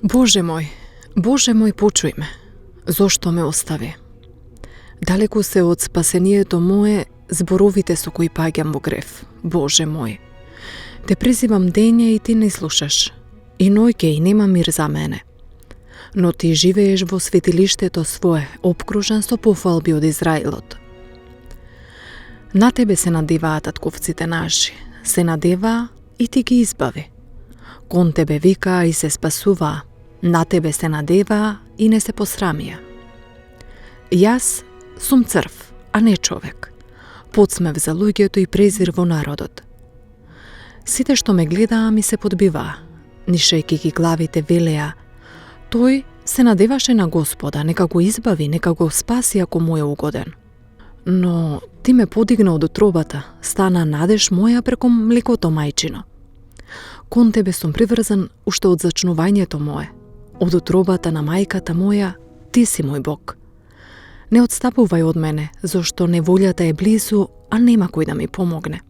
Боже мој, почуј ме. Зошто ме остави? Далеку се од спасението мое зборовите со кои паѓам во грев. Боже мој, те призивам дење и ти не слушаш. И ноќе и нема мир за мене. Но ти живееш во светилиштето свое, обкружен со пофалби од Израилот. На тебе се надеваат татковците наши, се надеваа и ти ги избави. Кон тебе викаа и се спасуваа, на тебе се надеваа и не се посрамија. Јас сум црв, а не човек. Подсмев за луѓето и презир во народот. Сите што ме гледаа ми се подбиваа, нишејќи ги главите велеа: тој се надеваше на Господа, нека го избави, нека го спаси ако му е угоден. Но ти ме подигна од утробата, стана надеж моја преку млекото мајчино. Кон тебе сум приврзан уште од зачнувањето мое. Од утробата на мајката моја, ти си мој Бог. Не отстапувај од мене, зашто неволјата е близу, а нема кој да ми помогне.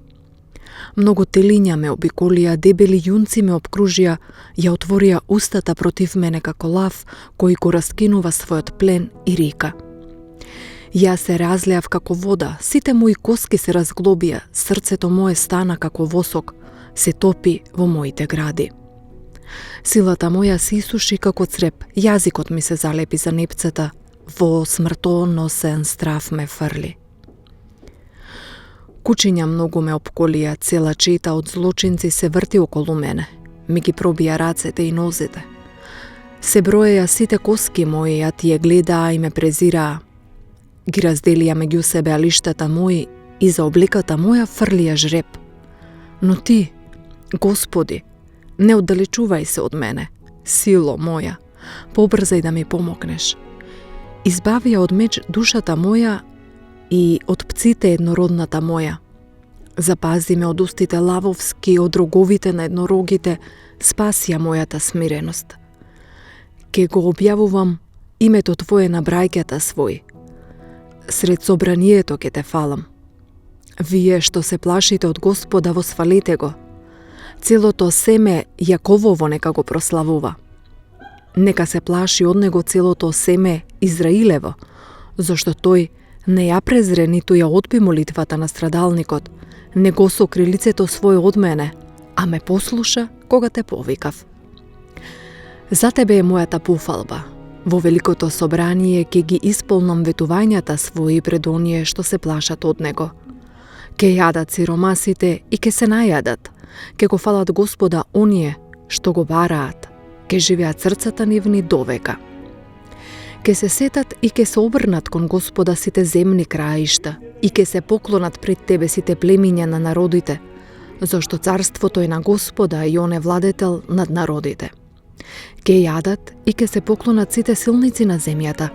Многу телиња ме обиколија, дебели јунци ме обкружија, ја отворија устата против мене како лав, кој го раскинува својот плен и рика. Јас се разлеав како вода, сите мои коски се разглобија, срцето мое стана како восок, се топи во моите гради. Силата моја се исуши како цреп, јазикот ми се залепи за непцата, во смртоносен страв ме фрли. Кучиња многу ме обколија, цела чета од злочинци се врти околу мене, ми ги пробија рацете и нозете. Се броеја сите коски мои, а тие гледаа и ме презираа. Ги разделија меѓу себе алиштата мои и за облеката моја фрлија жреб. Но ти, Господи, не оддалечувај се од мене, сило моја, побрзај да ми помогнеш. Избави ја од меч душата моја и од пците еднородната моја. Запази ме од устите лавовски, од роговите на еднорогите, спаси ја мојата смиреност. Ке го објавувам името Твое на браќата своји. Сред собранието ке те фалам. Вие што се плашите од Господа, восфалете го. Целото семе Јаковово нека го прославува. Нека се плаши од него целото семе Израилево, зашто тој не ја презре, ниту ја одби молитвата на страдалникот, не го сокри лицето свое од мене, а ме послуша кога те повикав. За тебе е мојата пофалба. Во великото собрание ќе ги исполнам ветувањата своји пред оние што се плашат од него. Ке јадат сиромасите и ке се најадат, ке го фалат Господа оние што го бараат, ке живеат срцата нивни довека. Ке се сетат и ке се обрнат кон Господа сите земни краишта и ке се поклонат пред тебе сите племиња на народите, зашто царството е на Господа и он е владетел над народите. Ке јадат и ке се поклонат сите силници на земјата,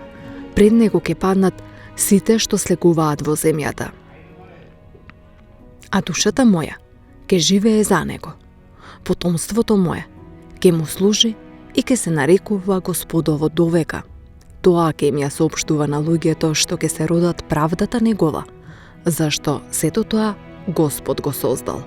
пред него ке паднат сите што слегуваат во земјата. А душата моја ке живее за него, потомството мое ке му служи и ке се нарекува Господово довека. Тоа ке им ја соопштува на луѓето што ке се родат правдата негова, зашто сето тоа Господ го создал.